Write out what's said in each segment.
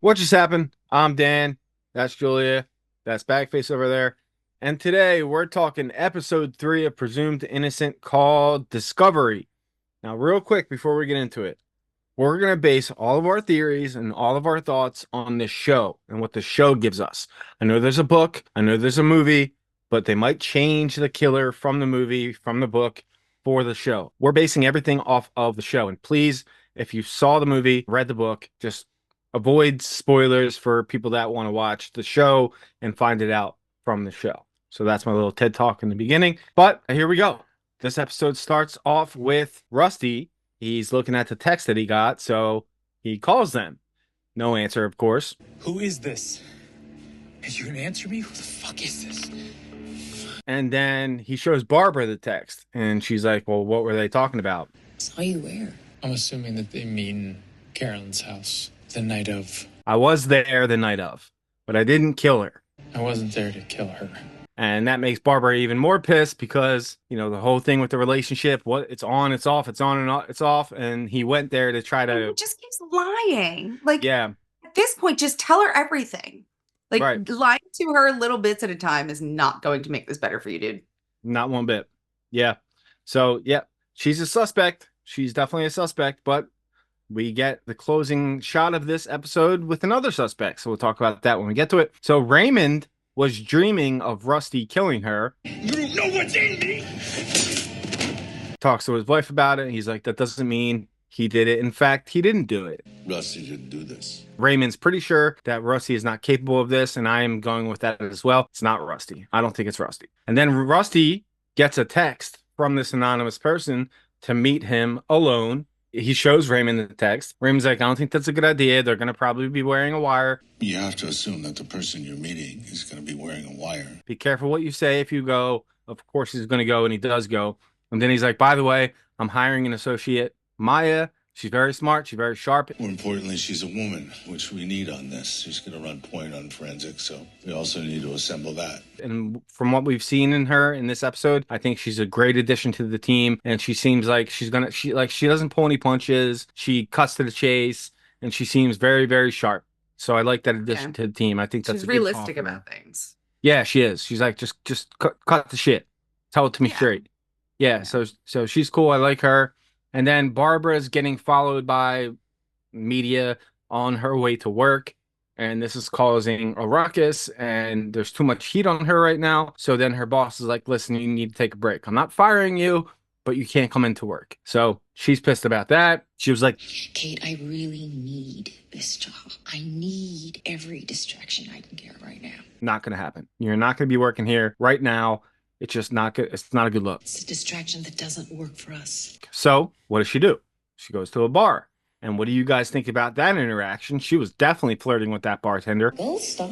What just happened? I'm Dan. That's Julia. That's Bagface over there. And today we're talking episode 3 of Presumed Innocent called Discovery. Now, real quick before we get into it, we're going to base all of our theories and all of our thoughts on this show and what the show gives us. I know there's a book, I know there's a movie, but they might change the killer from the movie, from the book for the show. We're basing everything off of the show. And please, if you saw the movie, read the book, just avoid spoilers for people that want to watch the show and find it out from the show. So that's my little TED talk in the beginning. But here we go. This episode starts off with Rusty. He's looking at the text that he got, so he calls them. No answer, of course. Who is this? Is you gonna answer me? Who the fuck is this? And then he shows Barbara the text, and she's like, well, what were they talking about? Saw you where? I'm assuming that they mean Carolyn's house the night of. I was there the night of, but I didn't kill her. I wasn't there to kill her. And that makes Barbara even more pissed because, you know, the whole thing with the relationship, what it's on, it's off, it's on and off, it's off. And he went there to try to. He just keeps lying. Like, yeah. At this point, just tell her everything. Like, right. Lying to her little bits at a time is not going to make this better for you, dude. Not one bit. Yeah. So, yeah, she's a suspect. She's definitely a suspect, but we get the closing shot of this episode with another suspect. So we'll talk about that when we get to it. So Raymond was dreaming of Rusty killing her. You don't know what's in me! Talks to his wife about it. He's like, that doesn't mean he did it. In fact, he didn't do it. Rusty didn't do this. Raymond's pretty sure that Rusty is not capable of this, and I am going with that as well. It's not Rusty. I don't think it's Rusty. And then Rusty gets a text from this anonymous person to meet him alone. He shows Raymond the text. Raymond's like, I don't think that's a good idea. They're going to probably be wearing a wire. You have to assume that the person you're meeting is going to be wearing a wire. Be careful what you say if you go. Of course he's going to go, and he does go. And then he's like, by the way, I'm hiring an associate, Maya. She's very smart. She's very sharp. More importantly, she's a woman, which we need on this. She's going to run point on forensics, so we also need to assemble that. And from what we've seen in her in this episode, I think she's a great addition to the team. And she seems like she doesn't pull any punches. She cuts to the chase, and she seems very, very sharp. So I like that addition to the team. I think that's she's realistic about things. Yeah, she is. She's like, just cut the shit. Tell it to me straight. Yeah. So she's cool. I like her. And then Barbara's getting followed by media on her way to work. And this is causing a ruckus. And there's too much heat on her right now. So then her boss is like, listen, you need to take a break. I'm not firing you, but you can't come into work. So she's pissed about that. She was like, Kate, I really need this job. I need every distraction I can get right now. Not going to happen. You're not going to be working here right now. It's just not good. It's not a good look. It's a distraction that doesn't work for us. So what does she do? She goes to a bar. And what do you guys think about that interaction? She was definitely flirting with that bartender. Well, stop.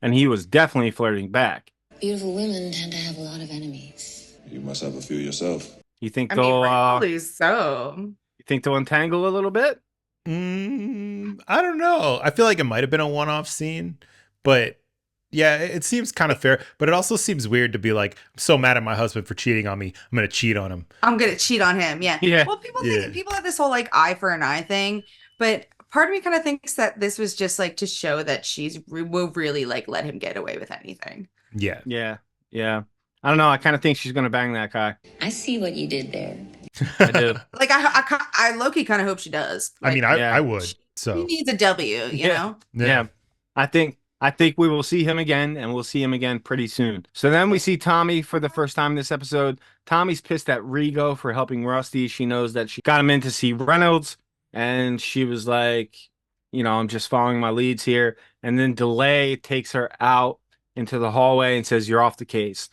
And he was definitely flirting back. Beautiful women tend to have a lot of enemies. You must have a few yourself. You think Rightfully so. You think they'll entangle a little bit? I don't know. I feel like it might have been a one-off scene, but yeah, it seems kind of fair, but it also seems weird to be like, I'm so mad at my husband for cheating on me. I'm going to cheat on him. I'm going to cheat on him. Yeah. Yeah. Well, people have this whole like eye for an eye thing, but part of me kind of thinks that this was just like to show that will really like let him get away with anything. Yeah. Yeah. Yeah. I don't know. I kind of think she's going to bang that guy. I see what you did there. I do. Like I low-key kind of hope she does. Like, I mean, I would. So he needs a W, you know? Yeah. I think we will see him again, and we'll see him again pretty soon. So then we see Tommy for the first time this episode. Tommy's pissed at Rigo for helping Rusty. She knows that she got him in to see Reynolds, and she was like, you know, I'm just following my leads here. And then Delay takes her out into the hallway and says, you're off the case.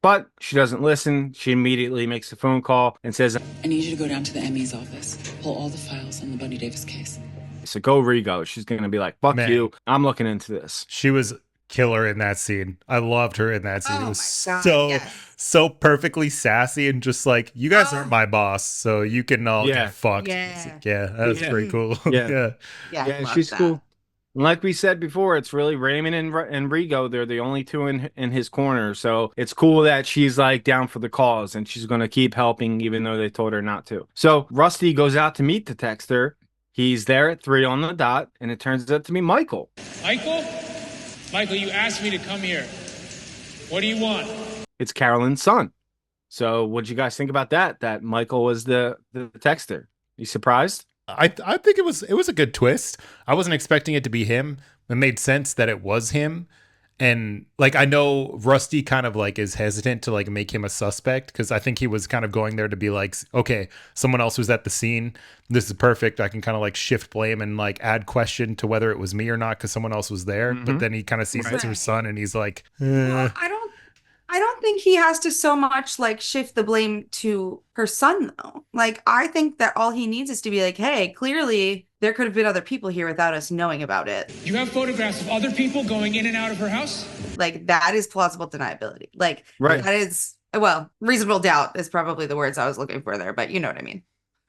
But she doesn't listen. She immediately makes a phone call and says, I need you to go down to the ME's office, pull all the files on the Bunny Davis case. so go Rigo. She's going to be like, fuck you. I'm looking into this. She was killer in that scene. I loved her in that scene. Oh it was my God, so perfectly sassy and just like, you guys aren't my boss, so you can all get fucked. Yeah. Like, yeah, that's pretty cool. Yeah. Yeah, She's cool. And like we said before, it's really Raymond and Rigo. They're the only two in his corner. So it's cool that she's like down for the cause and she's going to keep helping even though they told her not to. So Rusty goes out to meet the texter He's there at 3 on the dot, and it turns out to be Michael. Michael? Michael, you asked me to come here. What do you want? It's Carolyn's son. So what'd you guys think about that? That Michael was the texter. You surprised? I think it was a good twist. I wasn't expecting it to be him. It made sense that it was him. And like, I know Rusty kind of like is hesitant to like make him a suspect, because I think he was kind of going there to be like, okay, someone else was at the scene. This is perfect. I can kind of like shift blame and like add question to whether it was me or not because someone else was there. But then he kind of sees it's her son and he's like, Well, I don't think he has to so much like shift the blame to her son though. Like I think that all he needs is to be like, hey, clearly there could have been other people here without us knowing about it. You have photographs of other people going in and out of her house? Like that is plausible deniability. Like Right. that is, well, reasonable doubt is probably the words I was looking for there, but you know what I mean.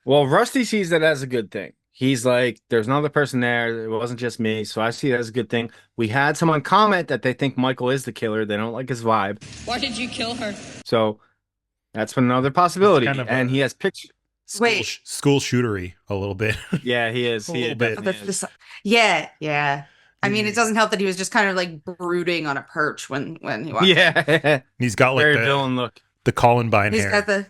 Well, Rusty sees that as a good thing. He's like, there's another person there. It wasn't just me. So I see it as a good thing. We had someone comment that they think Michael is the killer. They don't like his vibe. Why did you kill her? So that's another possibility. Kind of and he has pictures. Wait. school shootery a little bit. Yeah, he is. A He little bit. definitely is. Yeah. I mean, it doesn't help that he was just kind of like brooding on a perch when he walked. Yeah. He's got like Very villain look. the Columbine He's hair. got the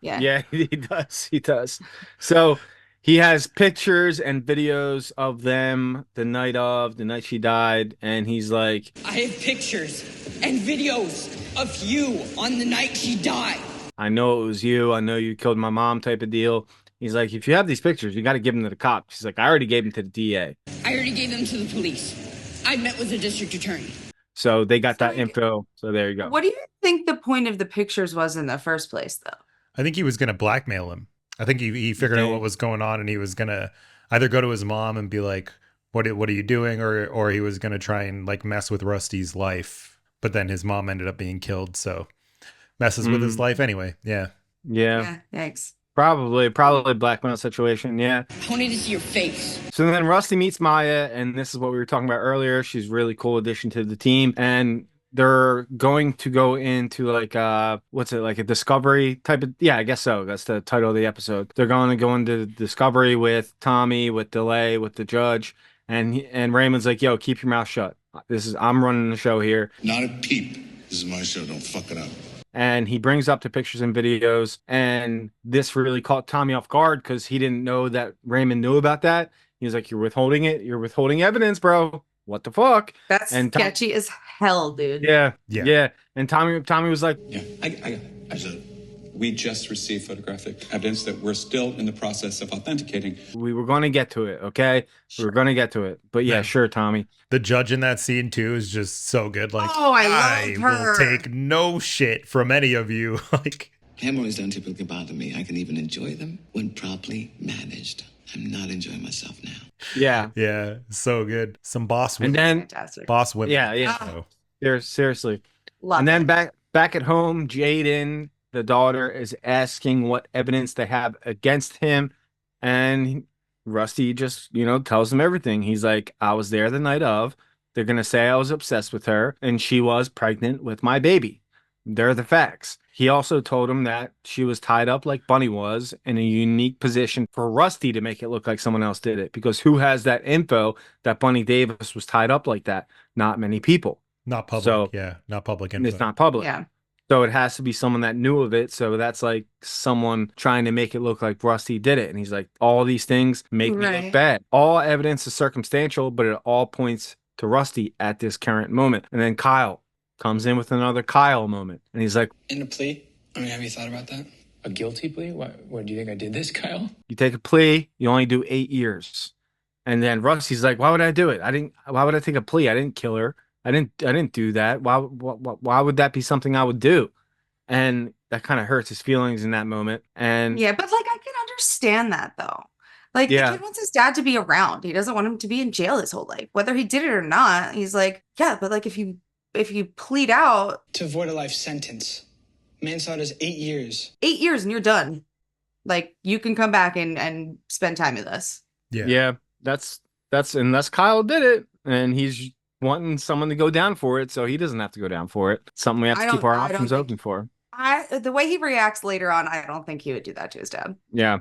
yeah. Yeah, he does. He does. So he has pictures and videos of them the night she died. And he's like, I have pictures and videos of you on the night she died. I know it was you. I know you killed my mom type of deal. He's like, if you have these pictures, you got to give them to the cops. She's like, I already gave them to the DA. I already gave them to the police. I met with the district attorney. So they got that info. So there you go. What do you think the point of the pictures was in the first place, though? I think he was going to blackmail him. I think he figured out what was going on, and he was going to either go to his mom and be like, what are you doing? Or he was going to try and like mess with Rusty's life. But then his mom ended up being killed. So messes with his life anyway. Yeah. Yeah. Thanks. Probably blackmail situation. Yeah. I wanted to see your face. So then Rusty meets Maya, and this is what we were talking about earlier. She's a really cool addition to the team, and they're going to go into like what's it, like a discovery type of, yeah, I guess so. That's the title of the episode. They're going to go into discovery with Tommy, with DeLay, with the judge, and Raymond's like, yo, keep your mouth shut. I'm running the show here. Not a peep. This is my show. Don't fuck it up. And he brings up the pictures and videos, and this really caught Tommy off guard because he didn't know that Raymond knew about that. He was like, you're withholding it. You're withholding evidence, bro. What the fuck? That's sketchy as hell, dude. Yeah. And Tommy was like, yeah, I said, we just received photographic evidence that we're still in the process of authenticating. We were going to get to it, okay? We were going to get to it. But yeah, sure, Tommy. The judge in that scene, too, is just so good. Like, oh, I love her. Will take no shit from any of you. Like, Hemorrhoids don't typically bother me. I can even enjoy them when properly managed. I'm not enjoying myself now. Yeah. Yeah, so good. Some boss women. And then, fantastic. Boss women. Yeah. Seriously. Love and then it. back at home, Jaden, the daughter, is asking what evidence they have against him, and Rusty just, tells them everything. He's like, I was there the night of. They're gonna say I was obsessed with her, and she was pregnant with my baby. They're the facts. He also told him that she was tied up like Bunny was, in a unique position for Rusty to make it look like someone else did it, because who has that info that Bunny Davis was tied up like that? Not many people. Not public. So, not public info. It's not public. Yeah. So it has to be someone that knew of it. So that's like someone trying to make it look like Rusty did it. And he's like, all these things make me look bad. All evidence is circumstantial, but it all points to Rusty at this current moment. And then Kyle comes in with another Kyle moment. And he's like, In a plea? I mean, have you thought about that? A guilty plea? What do you think I did this, Kyle? you take a plea, you only do 8 years. And then Rusty's like, why would I do it? Why would I take a plea? I didn't kill her. I didn't do that. Why would that be something I would do? And that kind of hurts his feelings in that moment. And yeah, but like I can understand that though. Like the kid wants his dad to be around. He doesn't want him to be in jail his whole life, whether he did it or not. He's like, yeah, but like if you plead out To avoid a life sentence. Manslaughter is 8 years. 8 years and you're done. Like you can come back and spend time with us. Yeah, that's unless Kyle did it, and he's wanting someone to go down for it, so he doesn't have to go down for it. Something we have to keep our options open for. The way he reacts later on, I don't think he would do that to his dad. Yeah.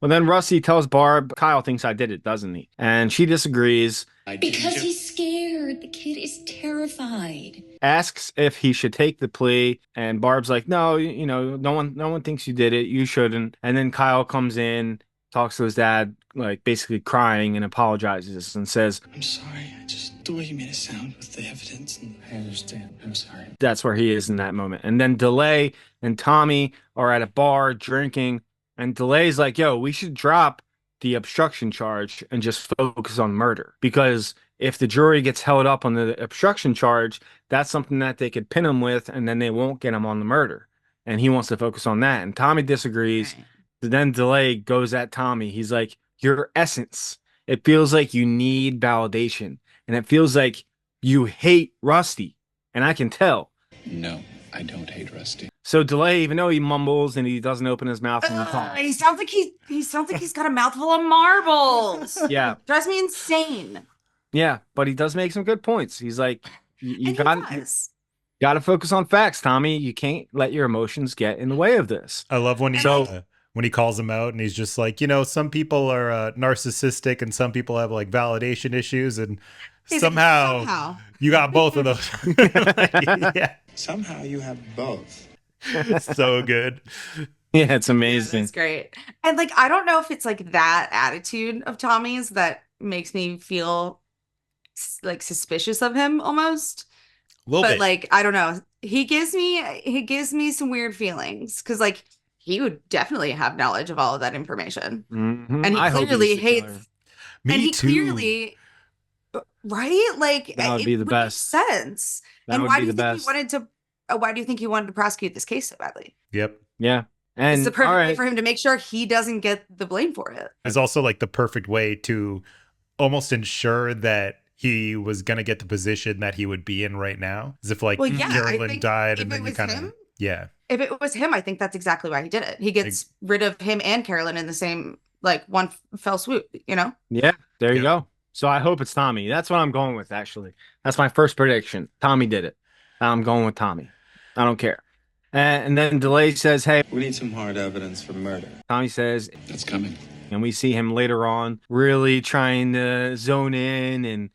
Well, then Rusty tells Barb, Kyle thinks I did it, doesn't he? And she disagrees, Because he's scared. The kid is terrified. asks if he should take the plea, and Barb's like, no, no one thinks you did it. You shouldn't. And then Kyle comes in, talks to his dad, like basically crying and apologizes and says, I'm sorry. The way you made it sound with the evidence. I understand. I'm sorry. that's where he is in that moment. And then DeLay and Tommy are at a bar drinking, and DeLay's like, yo, we should drop the obstruction charge and just focus on murder. Because if the jury gets held up on the obstruction charge, that's something that they could pin him with, and then they won't get him on the murder. And he wants to focus on that. And Tommy disagrees. Right. Then DeLay goes at Tommy. He's like, your essence. It feels like you need validation. And it feels like you hate Rusty. And I can tell. No, I don't hate Rusty. So DeLay, even though he mumbles and he doesn't open his mouth and he talks. He sounds like he's got a mouthful of marbles. Yeah. Drives me insane. Yeah, but he does make some good points. He's like, you And got he does. got to focus on facts, Tommy. You can't let your emotions get in the way of this. I love when he calls him out and he's just like, some people are narcissistic and some people have like validation issues, and somehow you got both of those. Yeah, Somehow you have both. so good. Yeah, it's amazing. That's great. And like, I don't know if it's like that attitude of Tommy's that makes me feel like suspicious of him almost. A little But bit. like, I don't know. He gives me some weird feelings because like he would definitely have knowledge of all of that information. Mhm. And he I hope clearly he's the hates killer. Me and he too. clearly right? Like That would it be the makes best. sense. That And would why be do you the think best. he wanted to why do you think he wanted to prosecute this case so badly? Yep. Yeah. And It's the perfect all way right. for him to make sure he doesn't get the blame for it. It's also like the perfect way to almost ensure that he was going to get the position that he would be in right now. As if like Well, yeah, I Carolyn think died if and it then you was kind of, him- yeah. If it was him, I think that's exactly why he did it. He gets rid of him and Carolyn in the same like one fell swoop, you know? Yeah, there you Yep. go. So I hope it's Tommy. That's what I'm going with, actually. That's my first prediction. Tommy did it. I'm going with Tommy. I don't care. And then DeLay says, hey, We need some hard evidence for murder. Tommy says, That's coming. and we see him later on really trying to zone in, and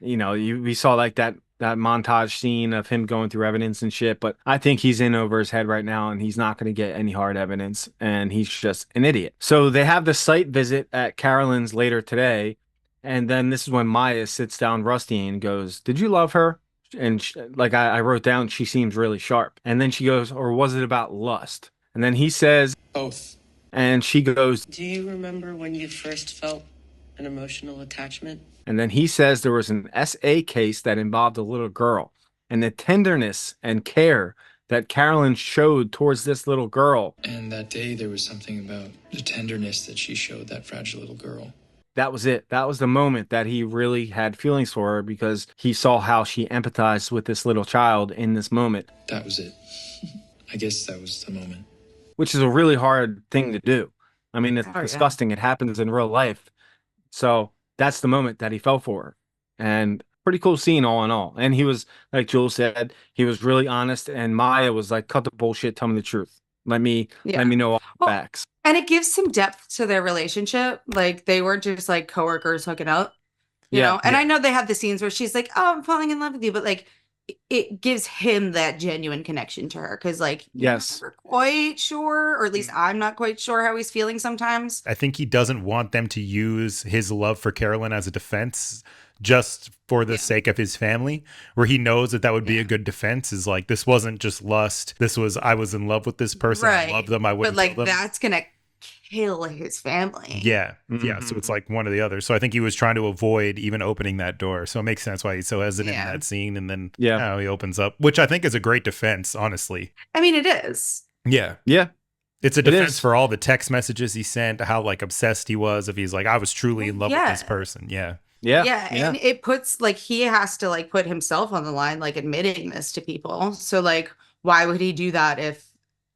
we saw like that montage scene of him going through evidence and shit, but I think he's in over his head right now and he's not going to get any hard evidence and he's just an idiot. So they have the site visit at Carolyn's later today, and then this is when Maya sits down Rusty and goes, did you love her? And I wrote down, she seems really sharp. And then she goes, or was it about lust? And then he says, Both. and she goes, Do you remember when you first felt an emotional attachment? and then he says there was an SA case that involved a little girl, and the tenderness and care that Carolyn showed towards this little girl. And that day there was something about the tenderness that she showed that fragile little girl. That was it. That was the moment that he really had feelings for her because he saw how she empathized with this little child in this moment. That was it. I guess that was the moment. Which is a really hard thing to do. I mean, it's Oh, yeah. disgusting. It happens in real life. So that's the moment that he fell for her. And pretty cool scene all in all. And he was, like Jules said, he was really honest. And Maya was like, cut the bullshit, tell me the truth. Let me know all the Well, facts. And it gives some depth to their relationship. Like they weren't just like coworkers hooking up, you know? And I know they have the scenes where she's like, oh, I'm falling in love with you. But like it gives him that genuine connection to her. Cause like, Yes. you're never quite sure, or at least I'm not quite sure how he's feeling sometimes. I think he doesn't want them to use his love for Carolyn as a defense just for the sake of his family, where he knows that would be a good defense, is like, this wasn't just lust. This was, I was in love with this person. Right. I love them. I wouldn't But like kill them. that's gonna kill his family. Yeah. Mm-hmm. Yeah. So it's like one or the other. So I think he was trying to avoid even opening that door. So it makes sense why he's so hesitant in that scene. And then he opens up, which I think is a great defense, honestly. I mean, it is. Yeah. Yeah. It's a It defense is. for all the text messages he sent, how like obsessed he was. If he's like, I was truly in love with this yeah. person. Yeah. Yeah. And it puts like he has to like put himself on the line, like admitting this to people. So like, why would he do that if,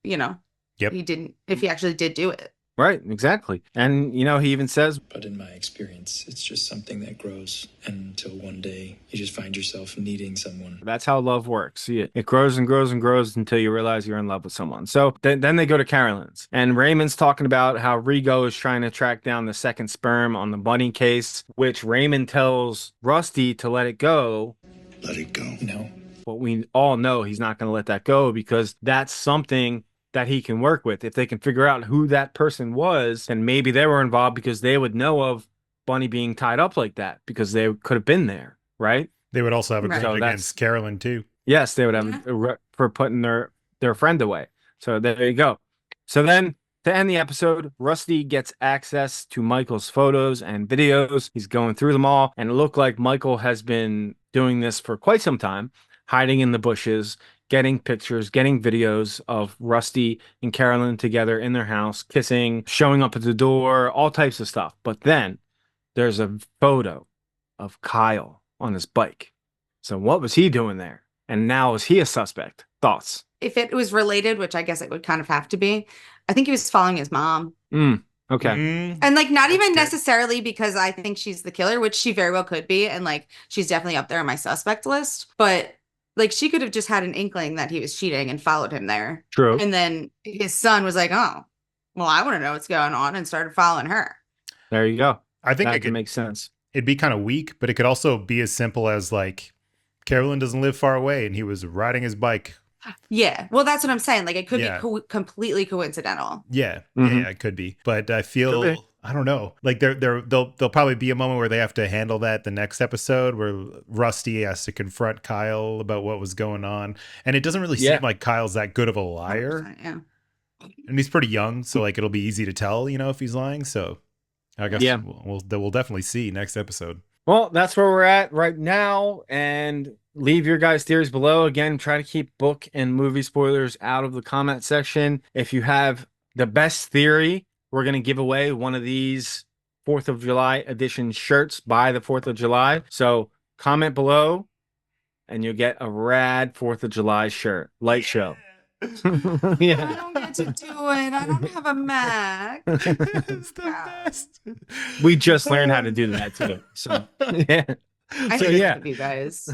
Yep. he didn't, if he actually did do it? Right, exactly. And, you know, he even says, But in my experience, it's just something that grows until one day you just find yourself needing someone. that's how love works. It grows and grows and grows until you realize you're in love with someone. So then they go to Carolyn's, and Raymond's talking about how Rigo is trying to track down the second sperm on the bunny case, which Raymond tells Rusty to let it go. Let it go. No. But we all know he's not going to let that go because that's something that he can work with. If they can figure out who that person was, then maybe they were involved because they would know of Bunny being tied up like that because they could have been there, right? They would also have a Right. claim So against Carolyn too. Yes, they would have for putting their friend away. So there you go. So then to end the episode, Rusty gets access to Michael's photos and videos. He's going through them all, and it looked like Michael has been doing this for quite some time, hiding in the bushes, getting pictures, getting videos of Rusty and Carolyn together in their house, kissing, showing up at the door, all types of stuff. But then there's a photo of Kyle on his bike. So what was he doing there? And now is he a suspect? Thoughts? If it was related, which I guess it would kind of have to be, I think he was following his mom. Okay. And like not even good. necessarily because I think she's the killer, which she very well could be. And like she's definitely up there on my suspect list. But like she could have just had an inkling that he was cheating and followed him there. True. And then his son was like, oh, well, I want to know what's going on, and started following her. There you go. I think That makes sense. it'd be kind of weak, but it could also be as simple as like Carolyn doesn't live far away and he was riding his bike. Yeah. Well, that's what I'm saying. Like it could Yeah. be completely coincidental. Yeah, Mhm. yeah, it could be. But I Could feel be. I don't know. Like there'll probably be a moment where they have to handle that the next episode where Rusty has to confront Kyle about what was going on, and it doesn't really Yeah. seem like Kyle's that good of a liar, Yeah. and he's pretty young, so like it'll be easy to tell, you know, if he's lying. So I guess Yeah. we'll definitely see next episode. Well, that's where we're at right now. And leave your guys' theories below. Again, try to keep book and movie spoilers out of the comment section. If you have the best theory, we're going to give away one of these 4th of July edition shirts by the 4th of July. So comment below and you'll get a rad 4th of July shirt. Light show. I Yeah. don't get to do it. I don't have a Mac. It's the best. We just learned how to do that too. So, yeah. I So, hate yeah. you guys.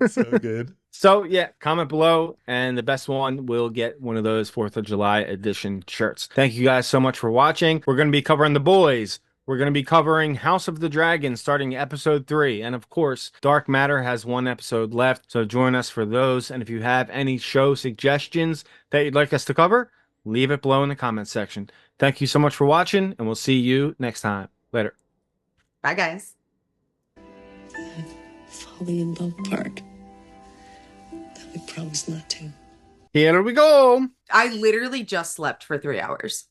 So good. So yeah, comment below, and the best one will get one of those 4th of July edition shirts. Thank you guys so much for watching. We're going to be covering The Boys. We're going to be covering House of the Dragon starting episode 3. And of course, Dark Matter has 1 episode left. So join us for those. And if you have any show suggestions that you'd like us to cover, leave it below in the comment section. Thank you so much for watching, and we'll see you next time. Later. Bye, guys. Falling in love part. That we promised not to. Here we go. I literally just slept for 3 hours.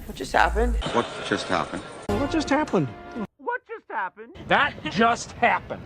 What just happened? What just happened? What just happened? What just happened? That just happened.